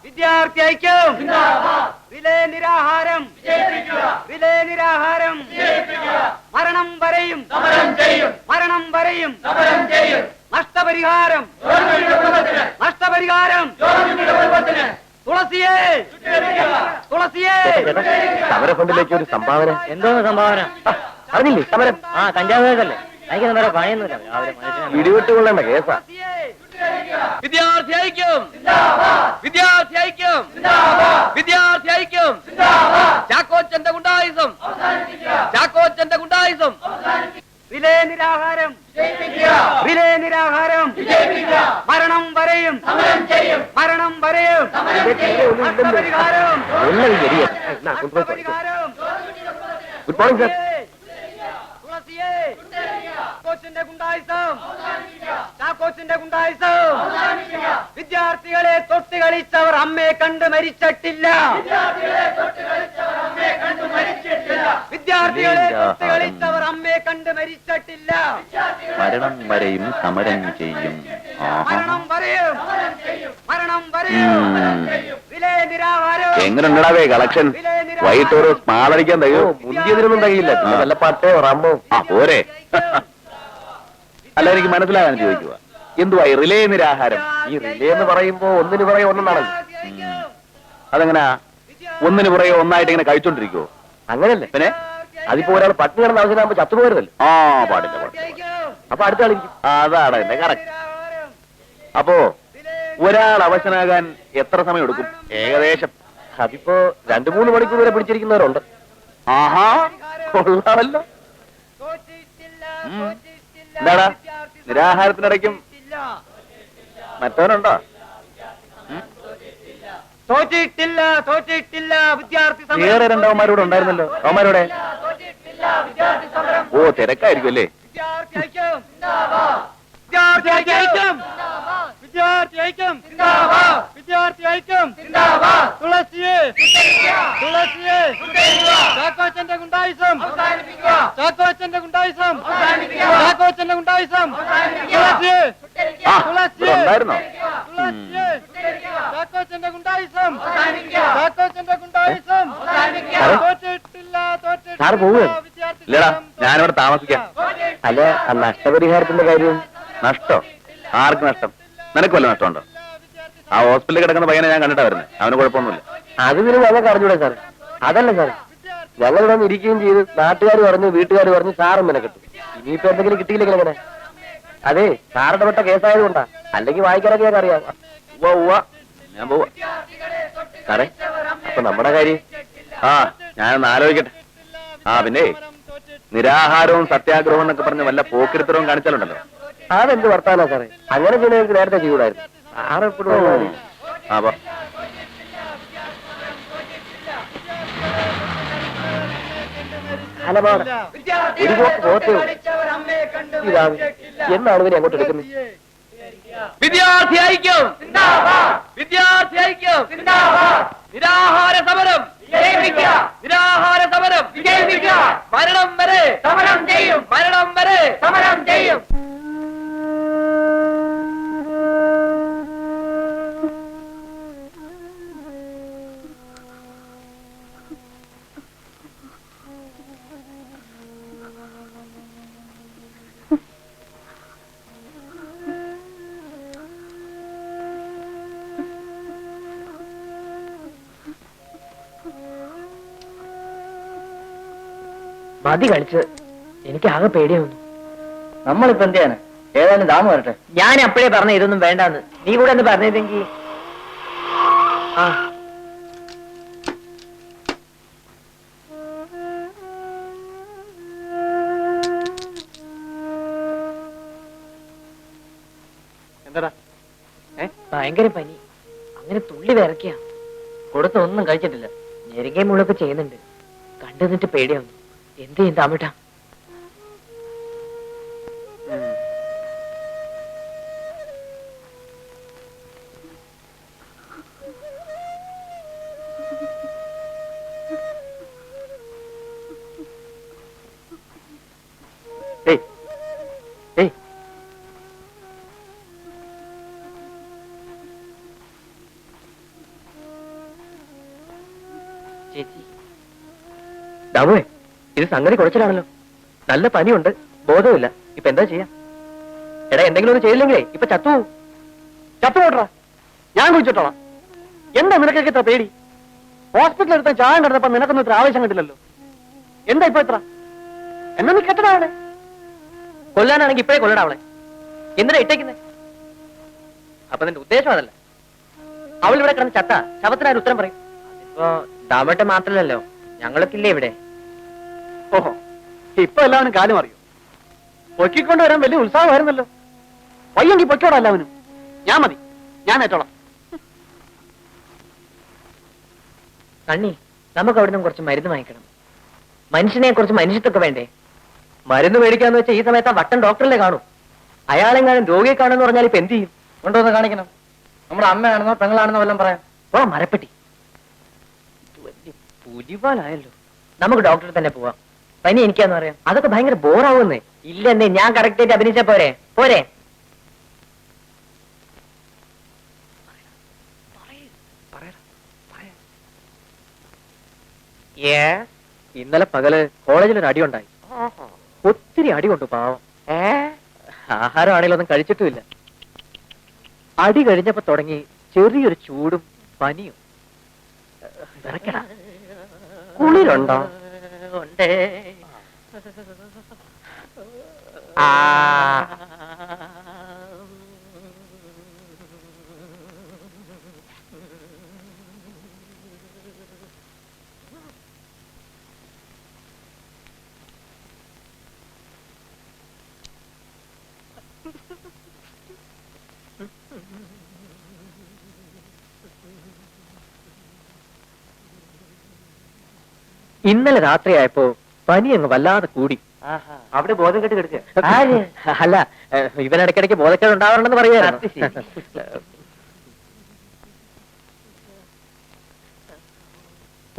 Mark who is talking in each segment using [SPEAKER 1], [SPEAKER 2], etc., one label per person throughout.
[SPEAKER 1] വിദ്യാർത്ഥിക്കും വിലേ നിരാഹാരം മരണം വരെയും നഷ്ടപരിഹാരം തുളസിയെ
[SPEAKER 2] സമരഫണ്ടിലേക്ക് ഒരു സംഭാവന.
[SPEAKER 3] എന്തോ സംഭാവന
[SPEAKER 2] അറിഞ്ഞില്ലേ? സമരം
[SPEAKER 3] കഞ്ചാവ് കേസല്ലേ? എനിക്ക് വേറെ പണിയൊന്നുമില്ല.
[SPEAKER 2] ഇടിവിട്ട് കൊള്ളേണ്ട കേസാ.
[SPEAKER 1] വിദ്യാർത്ഥി ഐക്യം ചാക്കോച്ചന്റെ ഗുണ്ടായിസം വിലേ നിരാഹാരം മരണം വരെയും നഷ്ടപരിഹാരം
[SPEAKER 2] ഗുഡ് മോർണിംഗ് സർ.
[SPEAKER 1] ചാക്കോച്ചിന്റെ ഗുണ്ടായിസം വിദ്യാർത്ഥികളെ തൊട്ട് കളിച്ചവർ അമ്മയെ കണ്ട് മരിച്ചിട്ടില്ല.
[SPEAKER 2] മരണം വരെയും സമരം ചെയ്യും. എങ്ങനെയുണ്ടാവേ കളക്ഷൻ? വൈകിട്ടോരോ സ്മാളടിക്കാൻ തയ്യോ? മുന്തിയതിനൊന്നും തകയില്ല. പിന്നെ വല്ല പട്ടയോ റമ്മോ പോരെ. അല്ല, എനിക്ക് മനസ്സിലാകാൻ ചോദിക്കുക, എന്തുവാ ഈ റിലേ നിരാഹാരം? ഈ റിലേ എന്ന് പറയുമ്പോ ഒന്നിന് പുറകെ ഒന്നാണല്ലോ. അതെങ്ങനാ ഒന്നിന് പുറകെ ഒന്നായിട്ട് ഇങ്ങനെ കഴിച്ചോണ്ടിരിക്കുവോ? അങ്ങനല്ലേ? പിന്നെ അതിപ്പോ ഒരാൾ പട്ടിണി കിടന്ന ആവശ്യമാകുമ്പോ ചത്തുപോരുതല്ലോ. പാടില്ല. അപ്പൊ അടുത്ത ആളിരിക്കും. അതാണ് എന്റെ കറക്റ്റ്. അപ്പോ ഒരാൾ അവശനാകാൻ എത്ര സമയം എടുക്കും ഏകദേശം? അതിപ്പോ 2-3 മണിക്കൂർ വരെ പിടിച്ചിരിക്കുന്നവരുണ്ട്. ആഹാ, കൊള്ളാമല്ലോ. എന്താടാ നിരാഹാരത്തിനിടയ്ക്കും മറ്റവനുണ്ടോ?
[SPEAKER 1] തോറ്റിട്ടില്ല വിദ്യാർത്ഥി
[SPEAKER 2] വേറെ 2 അവന്മാരോട് ഉണ്ടായിരുന്നല്ലോ. അവന്മാരോടെ തിരക്കായിരിക്കും അല്ലേ?
[SPEAKER 1] ചാക്കോച്ചന്റെ ഗുണ്ടായിസം ചാക്കോച്ചന്റെ ഗുണ്ടായിസം
[SPEAKER 2] സാറ് പോവുകയാണ്? ഇല്ലടാ, ഞാനിവിടെ താമസിക്കാം. അല്ല, നഷ്ടപരിഹാരത്തിന്റെ കാര്യം. നഷ്ടോ? ആർക്ക് നഷ്ടം? നിനക്ക് വല്ല നഷ്ടമുണ്ടോ? ആ ഹോസ്പിറ്റലിൽ കിടക്കുന്ന പയ്യനെ ഞാൻ കണ്ടിട്ടാ വരുന്നത്. അവന് കുഴപ്പമൊന്നുമില്ല. അത് പിന്നെ ഞങ്ങൾക്ക് അറിഞ്ഞൂടെ സാർ? അതല്ല സാർ, ഞങ്ങളിവിടെ വന്ന് ഇരിക്കുകയും ചെയ്ത് നാട്ടുകാർ പറഞ്ഞു, വീട്ടുകാർ പറഞ്ഞു, സാറും മെനക്കെട്ടു. ഇനിയിപ്പോ എന്തെങ്കിലും കിട്ടിയില്ലെങ്കിൽ എങ്ങനെ? അതെ, സാറിന്റെ പെട്ട കേസായതുകൊണ്ടാ. അല്ലെങ്കിൽ വായിക്കാനൊക്കെ ഞാൻ അറിയാം. ഞാൻ പോവാ സാറേ. അപ്പൊ നമ്മുടെ കാര്യം ഞാനൊന്ന് ആലോചിക്കട്ടെ. പിന്നെ നിരാഹാരവും സത്യാഗ്രഹവും എന്നൊക്കെ പറഞ്ഞ് വല്ല പോക്കിരിത്തരവും കാണിച്ചാലുണ്ടല്ലോ. അതെന്ത് വർത്താനാ സാറേ? അങ്ങനെ ചെയ്യണമെങ്കിൽ നേരത്തെ ചെയ്യൂടായിരുന്നു. സാറെപ്പോഴും എന്നാണ് ഇവരെ അങ്ങോട്ട് എടുക്കുന്നത്?
[SPEAKER 1] വിദ്യാർത്ഥി ഐക്യം നിരാഹാര സമരം മരണം വരെ സമരം ചെയ്യും.
[SPEAKER 3] മതി കളിച്ച് എനിക്ക് ആകെ പേടിയാവുന്നു.
[SPEAKER 2] നമ്മളിപ്പോ എന്തിനാണ്? ഏതായാലും ദാമ വരട്ടെ.
[SPEAKER 3] ഞാൻ അപ്പോഴേ പറഞ്ഞ ഇതൊന്നും വേണ്ടാന്ന്. നീ കൂടെ ഒന്ന് പറഞ്ഞിരുന്നെങ്കിൽ.
[SPEAKER 2] എന്താടാ?
[SPEAKER 3] ഭയങ്കര പനി. അങ്ങനെ തുള്ളി വിറയ്ക്ക. കൊടുത്ത ഒന്നും കഴിച്ചിട്ടില്ല. ഞെരുകയും മുളൊക്കെ ചെയ്യുന്നുണ്ട്. കണ്ടു നിന്നിട്ട് പേടിയാവുന്നു. എന്ത് ചെയ്യും താമട്ടാ? ചേച്ചി ദാമുവേ, ഇത് സംഗതി കുറച്ചിലാണല്ലോ. നല്ല പനിയുണ്ട്, ബോധമില്ല. ഇപ്പൊ എന്താ ചെയ്യാ? എടാ, എന്തെങ്കിലും ഒന്ന് ചെയ്തില്ലെങ്കിലേ ഇപ്പൊ ചത്തുപോട്ടാ. ഞാൻ കുഴിച്ചിട്ടോളാം. എന്താ നിനക്കൊക്കെ ഇത്ര പേടി? ഹോസ്പിറ്റലിൽ എടുത്ത ചായം കിടന്നപ്പോ നിനക്കൊന്നും ഇത്ര ആവശ്യം കിട്ടില്ലല്ലോ. എന്താ ഇപ്പൊ ഇത്ര? എന്നാ നീ കെട്ടടാ അവളെ. കൊല്ലാനാണെങ്കിൽ ഇപ്പഴേ കൊല്ലടാ അവളെ. എന്തിനാ ഇട്ടേക്കുന്നേ? അപ്പൊ നിന്റെ ഉദ്ദേശം അതല്ല. അവൾ ഇവിടെ കിടന്ന് ചത്ത ശവത്തിനാരും ഉത്തരം പറയും. അതിപ്പോ ദാമേട്ട മാത്രല്ലല്ലോ, ഞങ്ങൾക്കില്ലേ ഇവിടെ. ഓഹോ, ഇപ്പൊ എല്ലാവരും കാലം അറിയും. പൊക്കിക്കൊണ്ട് വരാൻ വലിയ ഉത്സാഹമായിരുന്നല്ലോ. വയ്യെങ്കിൽ പൊക്കോടാ എല്ലാവനും. ഞാൻ മതി, ഞാൻ ഏറ്റോളാം. കണ്ണി, നമുക്ക് അവിടെ നിന്ന് കുറച്ച് മരുന്ന് വാങ്ങിക്കണം. മനുഷ്യനെ കുറച്ച് മനുഷ്യത്തൊക്കെ വേണ്ടേ? മരുന്ന് മേടിക്കാന്ന് വെച്ചാൽ ഈ സമയത്ത് ആ വട്ടൻ ഡോക്ടറിലെ കാണും. അയാളെങ്ങാനും രോഗിയെ കാണുമെന്ന് പറഞ്ഞാൽ ഇപ്പൊ എന്ത് ചെയ്യും? കൊണ്ടുവന്ന് കാണിക്കണം. നമ്മുടെ അമ്മയാണെന്നോ പെങ്ങളാണെന്നോ വല്ലതും പറയാം. ഓ മരപ്പെട്ടി, വലിയ പുലിവാലായല്ലോ. നമുക്ക് ഡോക്ടറെ തന്നെ പോവാം. പനി എനിക്കാന്ന് പറയാം. അതൊക്കെ ഭയങ്കര ബോറാവുന്നേ. ഇല്ലെന്നേ, ഞാൻ കറക്റ്റ് ആയിട്ട് അഭിനയിച്ച പോരെ പോരെ. ഇന്നലെ പകല് കോളേജിൽ ഒരു അടി ഉണ്ടായി. ഒത്തിരി അടി കൊണ്ടു പാവം. ആഹാരം ആണെങ്കിലൊന്നും കഴിച്ചിട്ടുമില്ല. അടി കഴിഞ്ഞപ്പോ തുടങ്ങി ചെറിയൊരു ചൂടും പനിയും. കുളിരുണ്ടോ? ഉണ്ടേ. ഇന്നലെ രാത്രിയായപ്പോ പനി അങ്ങ് വല്ലാതെ കൂടി. അവിടെ ബോധം കെട്ട് കിടക്കുക. അല്ല, ഇവനിടയ്ക്കിടയ്ക്ക് ബോധക്കേട് ഉണ്ടാവാറുണ്ടെന്ന് പറയാറുണ്ട്.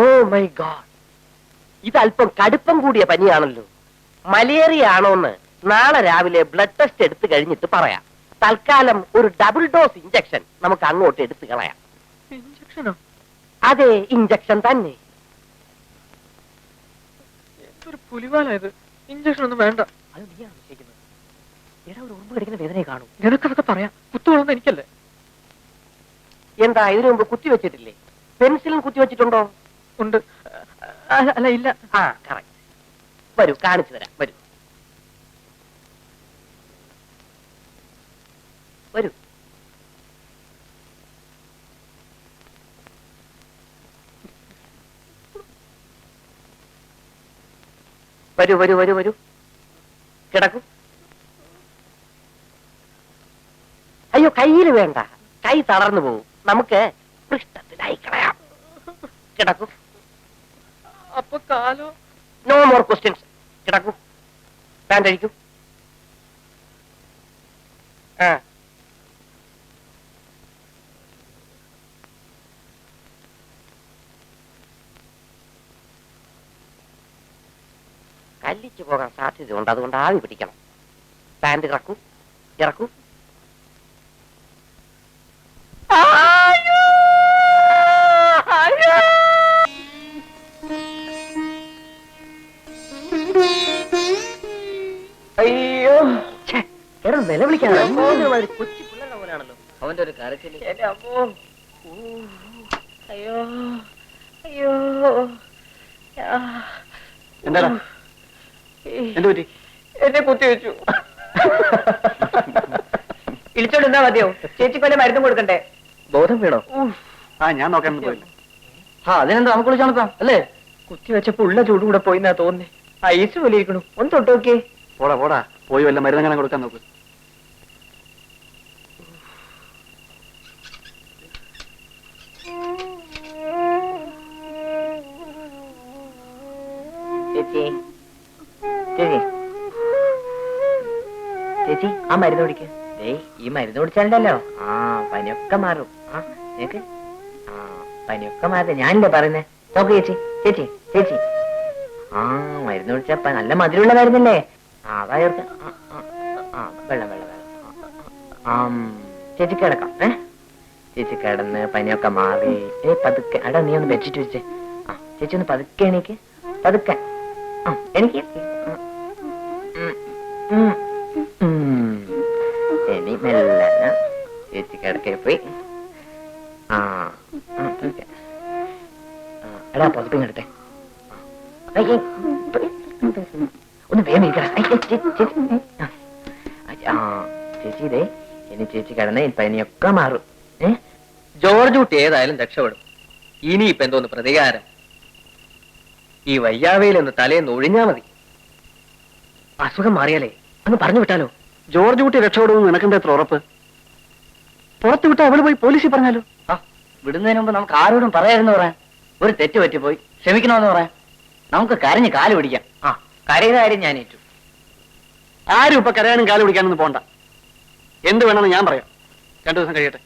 [SPEAKER 3] ഓ മൈ ഗോഡ്, ഇത് അല്പം കടുപ്പം കൂടിയ പനിയാണല്ലോ. മലേറിയ ആണോന്ന് നാളെ രാവിലെ ബ്ലഡ് ടെസ്റ്റ് എടുത്തു കഴിഞ്ഞിട്ട് പറയാം. തൽക്കാലം ഒരു ഡബിൾ ഡോസ് ഇഞ്ചക്ഷൻ നമുക്ക് അങ്ങോട്ട് എടുത്തു കളയാം. ഇഞ്ചക്ഷനോ? അതെ, ഇഞ്ചക്ഷൻ തന്നെ. എന്തൊരു പുലിവാലായത്. ഇഞ്ചക്ഷൻ ഒന്നും വേണ്ട. അത് നീയാണ് നിശ്ചയിക്കുന്നത്. എടാ, ഒരു ഉറുമ്പ് കടിക്കുന്ന വേദനയെ കാണും. നിനക്കതൊക്കെ പറയാം. കുത്തുകൊള്ളുന്ന എനിക്കല്ലേ. എന്താ, ഇതിനു മുമ്പ് കുത്തി വെച്ചിട്ടില്ലേ? പെൻസിലും കുത്തി വെച്ചിട്ടുണ്ടോ? ഉണ്ട്. അല്ല, ഇല്ല. ആ കറക്റ്റ്. വരൂ, കാണിച്ചു തരാം. വരൂ വരൂ. വരൂ വരൂ വരൂ വരൂ. കിടക്കൂ. അയ്യോ, കയ്യിൽ വേണ്ട, കൈ തളർന്നു പോകും. നമുക്ക് പൃഷ്ഠത്തിലായി കളയാം. കിടക്കൂ. അപ്പൊ കാലോ? No more questions. കിടക്കൂ. പാന്റ് അഴിക്കൂ. കല്ലിച്ചു പോകാൻ സാധ്യതയുണ്ട്, അതുകൊണ്ട് ആവി പിടിക്കണം. പാന്റ് ഇറക്കൂ. ഇറക്കൂ. അയ്യോ, നിലവിളിക്കാനോ? കൊച്ചു പിള്ളേരുടെ പോലാണല്ലോ അവന്റെ ഒരു കരച്ചില്. അയ്യോ അയ്യോ. എന്താ എന്ത് പറ്റി? എന്നെ കുത്തിവെച്ചു. ഇളിച്ചോണ്ട് എന്താ മതിയോ? ചേച്ചിക്ക് വല്ല മരുന്നും കൊടുക്കണ്ടേ? ബോധം വീണോ? ഞാൻ നോക്കാൻ പോയില്ല. അതിനെന്താ, നമുക്ക് വിളിച്ചാണത്താം അല്ലേ? കുത്തിവെച്ചപ്പോ ഉള്ള ചൂട് കൂടെ പോയിന്നാ തോന്നുന്നേ. ഐസ് പോലെ ഇരിക്കണു. ഒന്ന് തൊട്ട് നോക്കിയേ. പോടാ പോടാ, പോയി വല്ല മരുന്നെങ്ങനെ കൊടുക്കാൻ നോക്ക്. ചേച്ചി ചേച്ചി ചേച്ചി, ആ മരുന്ന് കുടിക്ക്. ഈ മരുന്ന് കുടിച്ചാലുണ്ടല്ലോ പനിയൊക്കെ മാറും. പനിയൊക്കെ മാറും. ഞാനില്ലേ പറയുന്നേ. നോക്ക് ചേച്ചി, ചേച്ചി ചേച്ചി. മരുന്ന് കുടിച്ചപ്പ നല്ല മധുരമുള്ള മരുന്നല്ലേ? അതായത് വെള്ളം വെള്ളം വെള്ളം. ചേച്ചി കിടക്കാം. ചേച്ചി കിടന്ന് പനിയൊക്കെ മാറി. പതുക്കെ. അടാ, നീ ഒന്ന് ബെഡ്ഷീറ്റ് വെച്ചേ. ചേച്ചി ഒന്ന് പതുക്കെ എണീക്ക്, പതുക്കെ. എനിക്ക് ഇനി മെല്ലനെ ചേച്ചി കിടക്കെ പോയി. എടാ പുതപ്പിങ് എടുത്തേ. ഒന്ന് വേഗം ചേച്ചി ഇതേ ഇനി ചേച്ചി കിടന്ന പനിയൊക്കെ മാറും. ജോർജ് കുട്ടി ഏതായാലും രക്ഷപ്പെടും. ഇനിയിപ്പൊ എന്തോന്ന് പ്രതികാരം? ഈ വയ്യാവയിലൊന്ന് തലേന്ന് ഒഴിഞ്ഞാ മതി. അസുഖം മാറിയാലേ അങ്ങ് പറഞ്ഞു വിട്ടാലോ?
[SPEAKER 2] ജോർജ് കുട്ടി രക്ഷപ്പെടുമെന്ന് നിനക്കെന്താ എത്ര ഉറപ്പ്? പുറത്തു വിട്ടാ അവള് പോയി പോലീസിൽ പറഞ്ഞാലോ?
[SPEAKER 3] വിടുന്നതിന് മുമ്പ് നമുക്ക് ആരോടും പറയാമെന്ന് പറയാൻ. ഒരു തെറ്റ് പറ്റിപ്പോയി ക്ഷമിക്കണമെന്ന് പറയാൻ. നമുക്ക് കരഞ്ഞ് കാല് പിടിക്കാം. കരയുന്ന കാര്യം ഞാൻ ഏറ്റു.
[SPEAKER 2] ആരും ഇപ്പൊ കരയാനും കാല് പിടിക്കാനൊന്നും പോണ്ട. എന്ത് വേണമെന്ന് ഞാൻ പറയാം. 2 ദിവസം കഴിയട്ടെ.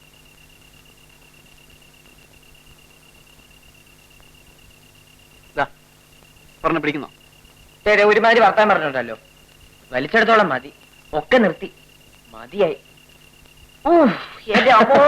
[SPEAKER 2] പറഞ്ഞ പിടിക്കുന്നോ?
[SPEAKER 3] ശരി, ഒരുമാതിരി വർത്താൻ പറഞ്ഞിട്ടുണ്ടല്ലോ. വലിച്ചെടുത്തോളം മതി. ഒക്കെ നിർത്തി. മതിയായി. എന്റെ അമ്മോ.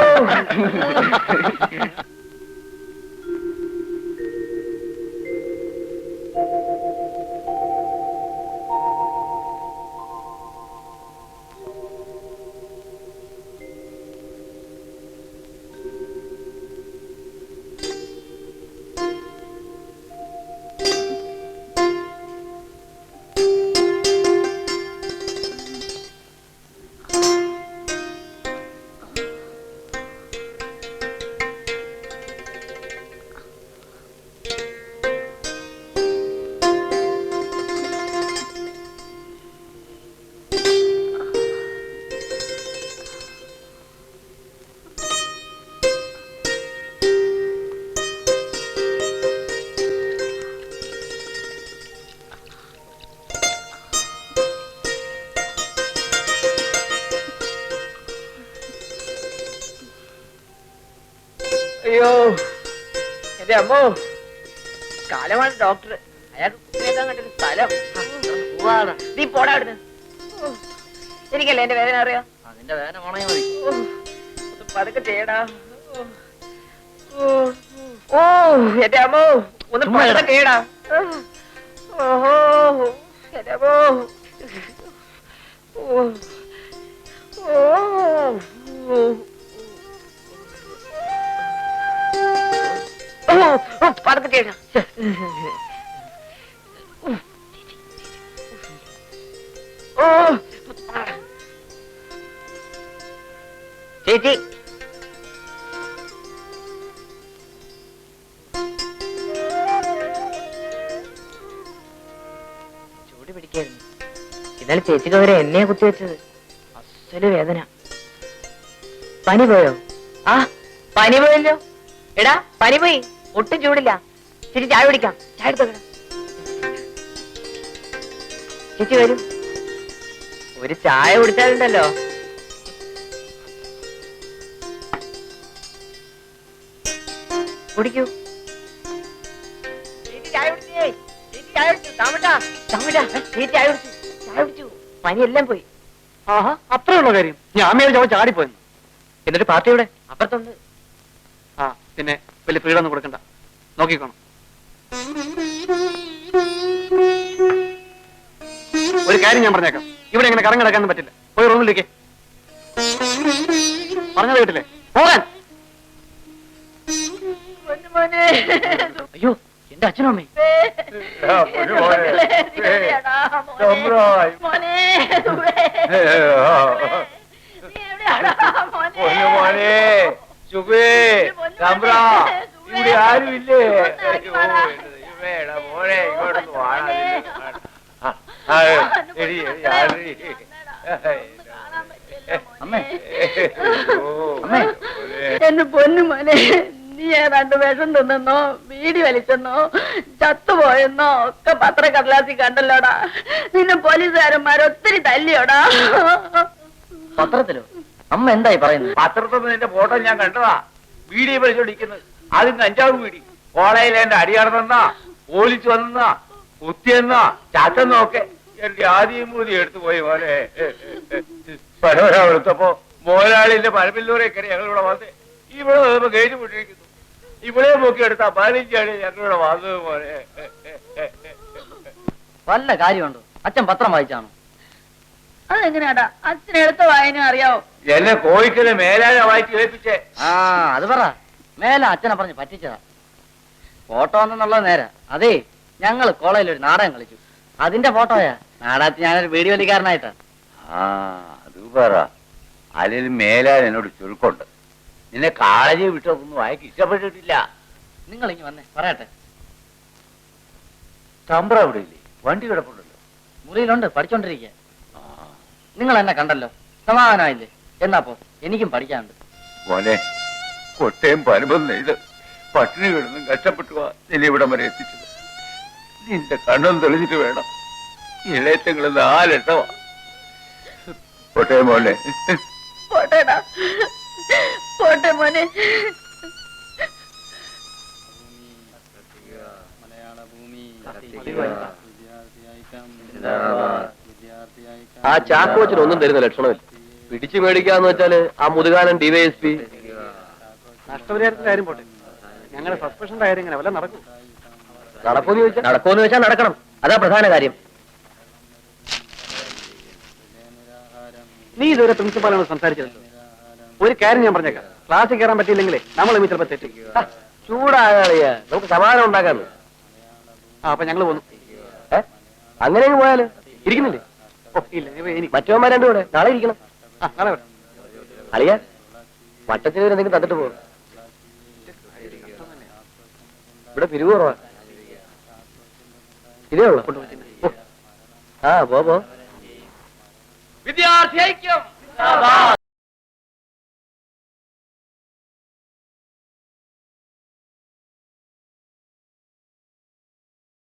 [SPEAKER 3] അയ്യോ എന്റെ അമ്മോ. കാലമാണ് ഡോക്ടർ. അയാൾക്ക് കുത്തിവെക്കാൻ കണ്ടൊരു സ്ഥലം. നീ പോടാ അവിടുന്ന്. എനിക്കല്ലേ എന്റെ വേദന അറിയാം. അതിന്റെ വേദന പോണേ മതി. ഒന്ന് പതുക്കെ ചെയ്യടാ. ഓ എന്റെ അമ്മോ, ഒന്ന് പതുക്കെ ചെയ്യടാ. ഓഹോ എന്റെ അമ്മോ. പതുക്കെ ചെയ്യടാ. ചേച്ചി ചൂട് പിടിക്കായിരുന്നു. ഇന്നലെ ചേച്ചിക്ക് വരെ എന്നെയാ കുത്തിവെച്ചത്. അസല് വേദന. പനി പോയോ? പനി പോയല്ലോ. എടാ പനി പോയി. ഒട്ടും ചൂടില്ല. ചേച്ചി ചായ കുടിക്കാം. ചായ എടുത്തോക്കണം. ചേച്ചി വരും. ഒരു ചായ കുടിച്ചാലുണ്ടല്ലോ. കുടിക്കൂ. ചേച്ചി ചായ കുടിച്ചേ. ചേച്ചി ചായ കുടിച്ചു. താമട്ടാ ചേച്ചി ചായ കുടിച്ചു. ചായ കുടിച്ചു. പനിയെല്ലാം പോയി.
[SPEAKER 2] ആഹാ, അത്രയുള്ള കാര്യം. ഞാൻ മേലെ ചാടിപ്പോയെന്ന്.
[SPEAKER 3] എന്നിട്ട് പാർട്ടി ഇവിടെ അപ്പുറത്തുണ്ട്.
[SPEAKER 2] പിന്നെ വലിയ ഫ്രീഡം ഒന്നും കൊടുക്കണ്ട. നോക്കിക്കോണം. ഒരു കാര്യം ഞാൻ പറഞ്ഞേക്കാം. ഇവിടെ ഇങ്ങനെ കറങ്ങി നടക്കാനും പറ്റില്ല. പോയി റൂമിലേക്ക്. പറഞ്ഞത് കേട്ടില്ലേ? പോകാൻ.
[SPEAKER 3] അയ്യോ എന്റെ അച്ഛനും അമ്മേ.
[SPEAKER 1] ഇവിടെ ആരുമില്ലേ?
[SPEAKER 4] എന്റെ പൊന്നു മോനെ, നീ ഏതാണ്ട് വിഷം തിന്നെന്നോ വീടി വലിച്ചെന്നോ ചത്തുപോയെന്നോ ഒക്കെ പത്രക്കടലാസി കണ്ടല്ലോടാ. നിന്നെ പോലീസുകാരന്മാരൊത്തിരി തല്ലിയോടാ.
[SPEAKER 3] പത്രത്തിലോ? അമ്മ എന്തായി പറയുന്നത്?
[SPEAKER 1] പത്രത്തിൽ നിന്റെ ഫോട്ടോ ഞാൻ കണ്ടതാ. വീഡിയോ പരിശോധിക്കുന്നത്. ആദ്യം കഞ്ചാവ് വീടി. കോളേജിൽ എന്റെ അടി നടന്നെന്നാ, പോലീസ് വന്നെന്നാ, കുത്തിയെന്നാ, ചാത്തെന്നോ ഒക്കെ എന്റെ ആദ്യം മൂതി എടുത്തു പോയി പോലെ. പരവരാ എടുത്തപ്പോ മോലാളിന്റെ പരപ്പില്ലൂരെ കയറി ഞങ്ങളിവിടെ വന്ന് ഇവിടെ ഗേറ്റ് പൊട്ടിയിരിക്കുന്നു. ഇവിടെ നോക്കി എടുത്താ 15 അടി ഞങ്ങളുടെ വന്നത് പോലെ.
[SPEAKER 3] വല്ല കാര്യമുണ്ടോ? അച്ഛൻ പത്രം വായിച്ചാണോ?
[SPEAKER 4] അതെങ്ങനെയാടാ അച്ഛൻ എടുത്ത വായന അറിയാവോ?
[SPEAKER 1] എന്നെ കോഴിക്കല് മേലാന വായിച്ച് കേൾപ്പിച്ചേ.
[SPEAKER 3] ആ അത് പറ. മേല അച്ഛനെ പറഞ്ഞ് പറ്റിച്ചതാ. ഫോട്ടോ ഒന്നെന്നുള്ളത് നേരെ. അതേ, ഞങ്ങള് കോളേജിൽ ഒരു നാടകം കളിച്ചു. അതിന്റെ ഫോട്ടോയാ. നാടകത്തിൽ ഞാനൊരു വീഡിയോ വലിക്കാരനായിട്ടാ.
[SPEAKER 1] ആ അത് പറ. അല്ലെങ്കിൽ മേലാൻ എന്നോട് ചുരുക്കുണ്ട്. നിന്നെ കോളേജിൽ വിട്ടൊന്നും വായിക്ക് ഇഷ്ടപ്പെട്ടിട്ടില്ല.
[SPEAKER 3] നിങ്ങൾ ഇനി വന്നേ പറയട്ടെ.
[SPEAKER 1] ചമ്പ്ര അവിടെ ഇല്ലേ? വണ്ടി കിടപ്പുണ്ടല്ലോ.
[SPEAKER 3] മുറിയിലുണ്ട്, പഠിച്ചോണ്ടിരിക്കുക. നിങ്ങൾ എന്നെ കണ്ടല്ലോ, സമാധാനമായില്ലേ? എന്നാപ്പോ എനിക്കും പഠിക്കാനുണ്ട്.
[SPEAKER 1] മോനെ, കൊട്ടയും പനുപം നെയ്ത് പട്ടിണി കിടന്നും കഷ്ടപ്പെട്ടു നിന്നെ ഇവിടം വരെ എത്തിച്ചത്. നിന്റെ കണ്ണും തെളിഞ്ഞിട്ട് വേണം. ഇളയറ്റങ്ങൾ 4 എട്ടവാ. കൊട്ടയം മോനെ.
[SPEAKER 4] പോട്ടേടാ, പോട്ടെ മോനെ.
[SPEAKER 3] ആ ചാക്കോച്ചിന് ഒന്നും തരുന്ന ലക്ഷണമില്ല. പിടിച്ചു മേടിക്കാന്ന് വെച്ചാല് ആ മുതുകാലൻ DYSP.
[SPEAKER 5] നഷ്ടപരിഹാരത്തിന്റെ കാര്യം പോട്ടെ, ഞങ്ങളുടെ സസ്പെൻഷന്റെ കാര്യം ഇങ്ങനെ വല്ല നടക്കും?
[SPEAKER 3] നടക്കുമെന്ന് ചോദിച്ചാൽ നടക്കണം. അതാ പ്രധാന കാര്യം.
[SPEAKER 5] നീ ഇതുവരെ പ്രിൻസിപ്പാളാണ് സംസാരിച്ചത്. ഒരു കാര്യം ഞാൻ പറഞ്ഞേക്കാം, ക്ലാസ്സിൽ കയറാൻ പറ്റിയില്ലെങ്കിലേ നമ്മൾ ചിലപ്പോ തെറ്റി.
[SPEAKER 3] ചൂടാകാളിയ, നമുക്ക് സമാധാനം ഉണ്ടാക്കാന്ന്.
[SPEAKER 5] അപ്പൊ ഞങ്ങൾ പോന്നു.
[SPEAKER 3] അങ്ങനെ പോയാല് ഇരിക്കുന്നില്ലേ?
[SPEAKER 5] ഓ ഇല്ല, എനിക്ക്
[SPEAKER 3] മറ്റവന്മാർ രണ്ടും കൂടെ നാളെ ഇരിക്കണം.
[SPEAKER 5] നാളെ വരാം.
[SPEAKER 3] അളിയ വട്ടത്തിന് എന്തെങ്കിലും തന്നിട്ട് പോകും. ഇവിടെ പിരിവ് കുറവാ. ഇതേ ഉള്ളു. ആ പോ.
[SPEAKER 1] വിദ്യാർത്ഥി ഐക്യം